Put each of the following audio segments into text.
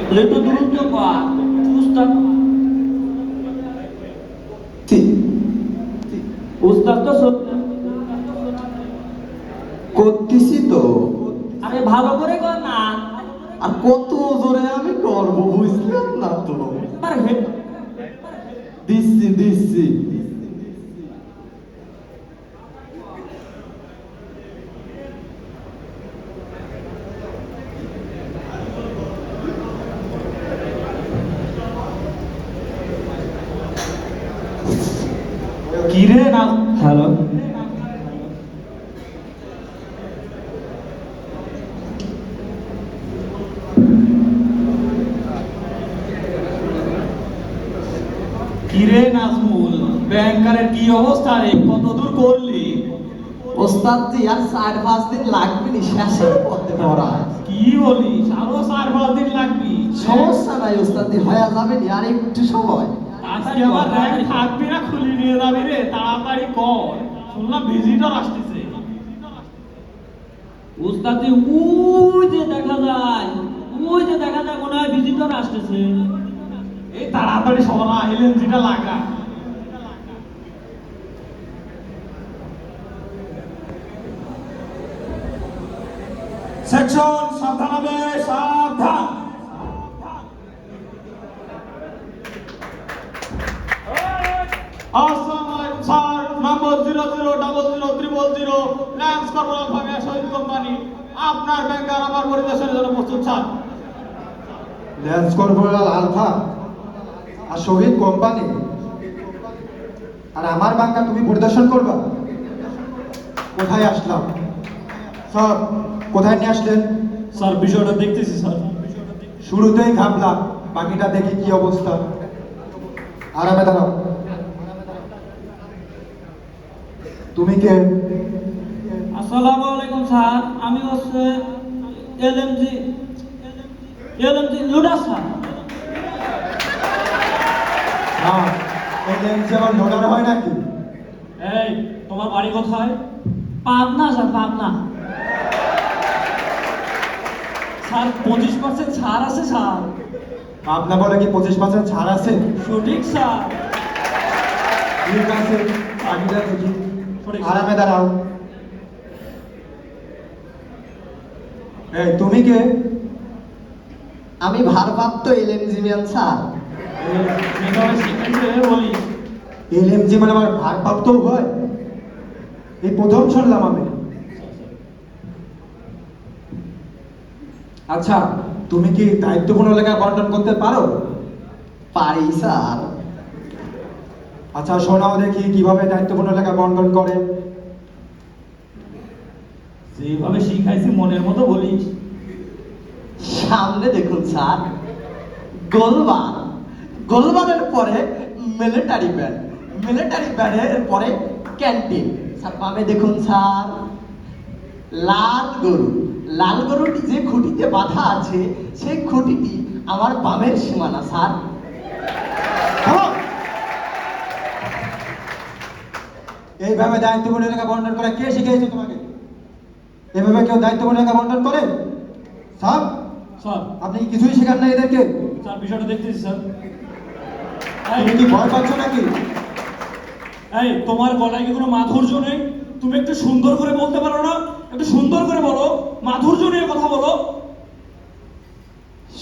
একটু দূরত্ব পা উস্তাদ উস্তাদ তো করতেছি তো। আরে ভালো করে কর না। আর কত জোরে আমি করবো বুঝলাম না তো। আর হেড দিচ্ছি দিচ্ছি। কিরে না হ্যালো কিরে নাজমুল ব্যাংকারের কি অবস্থা রে কত দূর করলি ওস্তাদ জি আর 4-5 দিন লাগবে নি শেষের পথে পড়া। কি বলিস আরো 4-5 দিন লাগবি সমস্যা নাই ওস্তাদ জি, হয়ে যাবে নি আর একটু সময়। তাড়াতাড়ি আবার ব্যাংক থাকবি না খুলে নিয়ে যাবি রে তাড়াতাড়ি কর শুনলাম ভিজিটর আসতেছে উস্তাদি ওই যে দেখা যায় মনে হয় ভিজিটর আসতেছে এই তাড়াতাড়ি সরা এলএনজিটা লাগা সেকশন সাবধান হবে সাবধান। আসসালামু আলাইকুম স্যার, নম্বর 00000000 ল্যান্স কর্পোরাল ভামিয়া শহীদ কোম্পানি আপনার ব্যাংকার আমার পরিদর্শনের জন্য প্রস্তুত স্যার। ল্যান্স কর্পোরাল আলফা আর শহীদ কোম্পানি আর আমার বাংলা তুমি পরিদর্শন করবা? কোথায় আসলাম স্যার? কোথায় নিয়ে আসলেন? স্যার বিষয়টা দেখতেছি স্যার। শুরুতেই ঘাবলাম, বাকিটা দেখি কি অবস্থা। আরামে দাঁড়াও। তুমি কে? আসসালামু আলাইকুম স্যার আমি হচ্ছে এলএমজি লুডাস স্যার না, এই লেন্স আবার লোডার হয় নাকি? এই তোমার বাড়ি কোথায়? পাবনা স্যার পাবনা স্যার 25% ছাড় আছে স্যার। আপনার বলে কি 25% ছাড় আছে? সঠিক স্যার ঠিক আছে, বাকিটা দেখি। সঠিক। আরামে দাঁড়াও। এই তুমি কে? আমি ভারপ্রাপ্ত এলএমজি ম্যান স্যার। যেভাবে শিখেছে বলিস। এলএমজি মানে আমার ভারপ্রাপ্ত হয়? এই প্রথম শুনলাম আমি। আচ্ছা, তুমি কি দায়িত্বপূর্ণ এলাকা বন্টন করতে পারো? পারি স্যার। আচ্ছা শোনাও দেখি কিভাবে দায়িত্বপূর্ণ এলাকা বন্টন করে। যেভাবে শিখাইছি মনের মতো বলিস। সামনে দেখুন স্যার, গোলবার, গোলবারের পরে মিলিটারি ব্যান্ড, মিলিটারি ব্যান্ডের পরে ক্যান্টিন। স্যার বামে দেখুন স্যার, লাল গরু, লাল গরুটি যে খুঁটিতে বাঁধা আছে সেই খুঁটিটি আমার বামের সীমানা স্যার। থামো। এইভাবে দায়িত্বপূর্ণ এলাকা বন্টন করা কে শিখিয়েছে তোমাকে? এভাবে কেউ দায়িত্বপূর্ণ এলাকা বন্টন করে? স্যার, স্যার আপনি কি কিছুই শেখান না এদেরকে? স্যার বিষয়টা দেখতেছি স্যার। তুমি কি ভয় পাচ্ছ নাকি? এই তোমার গলায় কি কোনো মাধুর্য নেই? তুমি একটু সুন্দর করে বলতে পারো না? একটু সুন্দর করে বলো, মাধুর্য নিয়ে কথা বলো।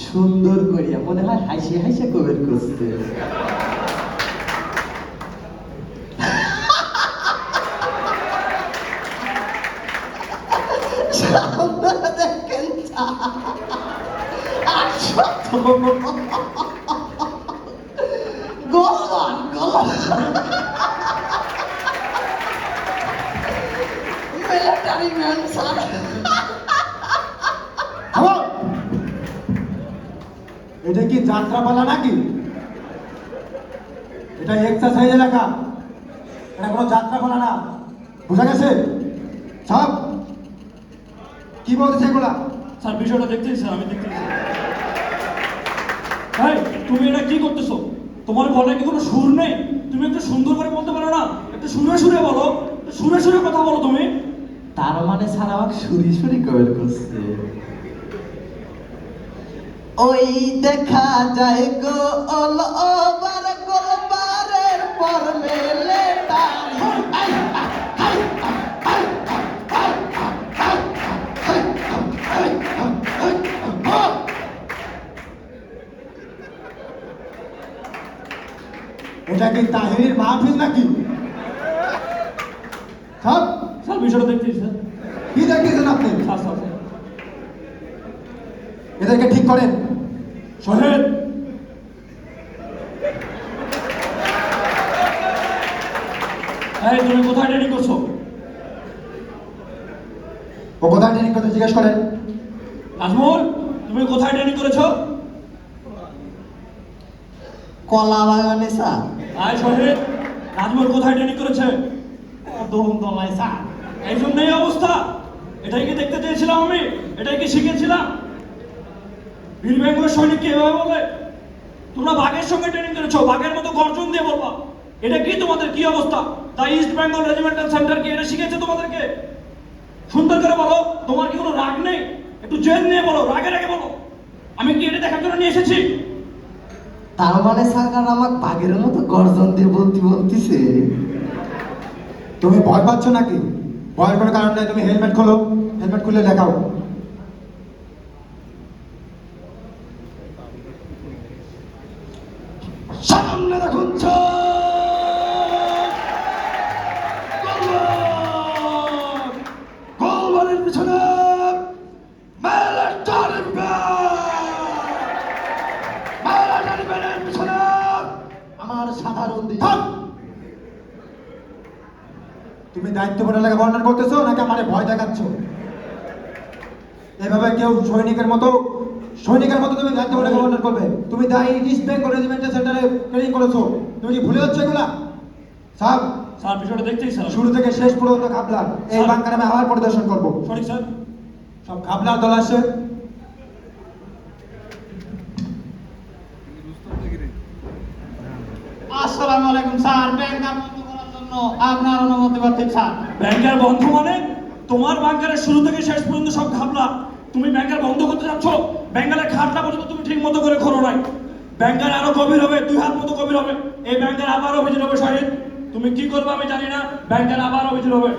সুন্দর করিয়া মনে হয় হাসি হাসি কবের করছে। সামনে দেখেন গোলবান গোলবান মিলিটারি ম্যান স্যার। থামো। এটা কি যাত্রাপালা নাকি? এটা এক্সারসাইজ এলাকা, এটা কোনো যাত্রাপালা না। বুঝা গেছে? সব কি বলতেছে এগুলা? স্যার বিষয়টা দেখতেছি স্যার, আমি দেখতেছি। এই তুমি এটা কি করতেছো? তোমার গলায় কি কোনো সুর নেই? তুমি একটু সুন্দর করে বলতে পারো না? একটু সুরে সুরে বলো, একটু সুরে সুরে কথা বলো তুমি। তার মানে স্যার আমাকে সুরি সুরি কবের করছে। ওই দেখা যায় গোল ওভার গোলবারের পর মেলে এটা কি তাহিরির মাহফিল নাকি? সব স্যার বিষয়টা দেখতেছি স্যার। কি দেখতেছেন আপনি? Sir sir sir. এদেরকে ঠিক করেন। শহীদ এই তুমি কোথায় ট্রেনিং করছো? ও কোথায় ট্রেনিং করতে জিজ্ঞেস করেন। নাজমুল তুমি কোথায় ট্রেনিং করেছো? কলা বাগানে স্যার। আয় শহীদ নাজমুল কোথায় ট্রেনিং করেছে? দোম দলায় স্যার। এই জন্যই অবস্থা। এটাই কি দেখতে চেয়েছিলাম আমি? এটাই কি শিখেছিলাম? বীর বেঙ্গল সৈনিককে এভাবে বলে? তোমরা বাঘের সঙ্গে ট্রেনিং করেছো, বাঘের মতো গর্জন দিয়ে বলবা। এটা কি তোমাদের কি অবস্থা? তাই ইস্ট বেঙ্গল রেজিমেন্টাল সেন্টার কি এটা শিখেছে তোমাদেরকে? সুন্দর করে বলো, তোমার কি কোনো রাগ নেই? একটু জেল নিয়ে বলো, রাগে রাগে বলো। আমি কি এটা দেখার জন্য নিয়ে এসেছি? তার মানে সরকার আমাকে বাঘের মতো গর্জন দিয়ে বলতিছে। তুমি ভয় পাচ্ছ নাকি? ভয়ের কোনো কারণ নাই। তুমি হেলমেট খোলো, হেলমেট খুলে দেখাও। সামনে দেখুন গোলবারের পিছনে মিলিটারি ব্যান্ডের পিছনে আমার সাধারণ থাম। তুমি দায়িত্বপূর্ণ এলাকা বর্ণনা করতেছো নাকি আমারে ভয় দেখাচ্ছ? এভাবে কেউ সৈনিকের মতো তুমি দায়িত্বপূর্ণ এলাকা বর্ণনা করবে? তুমি দায়ী ইস্ট বেঙ্গল রেজিমেন্টাল সেন্টারে ট্রেনিং করেছো, তুমি কি ভুলে যাচ্ছ এগুলা? সাহেব স্যার বিষয়টা দেখতেই স্যার। শুরু থেকে শেষ পর্যন্ত ঘাবলার এই স্যার। বাংকারে আমি আবার পরিদর্শন করবো। সঠিক স্যার। সব ঘাবলার দল আসে। আসসালামু আলাইকুম স্যার। ব্যাংকার বন্ধ করার জন্য আপনার অনুমতি পাচ্ছি স্যার। ব্যাংকার বন্ধ মানে? তোমার ব্যাংকারের শুরু থেকে শেষ পর্যন্ত সব ঘাবলা। তুমি ব্যাংকার বন্ধ করতে যাচ্ছ? ব্যাংকারের খাটটা পর্যন্ত তুমি ঠিক মতো করে খোলো নাই। ব্যাংকার আরো গভীর হবে, 2 হাত মতো গভীর হবে। এই ব্যাংকার আবার অভিযোগ হবে শহীদ। তুমি কি করবে আমি জানি না, ব্যাংকার আবার অভিযোগ হবে।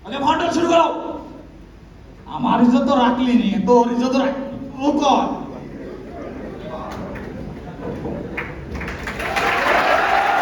আগে ভান্ডার শুরু করো। আমার ইজ্জত তো রাখলি নি, তোর ইজ্জত রাখ। ও কর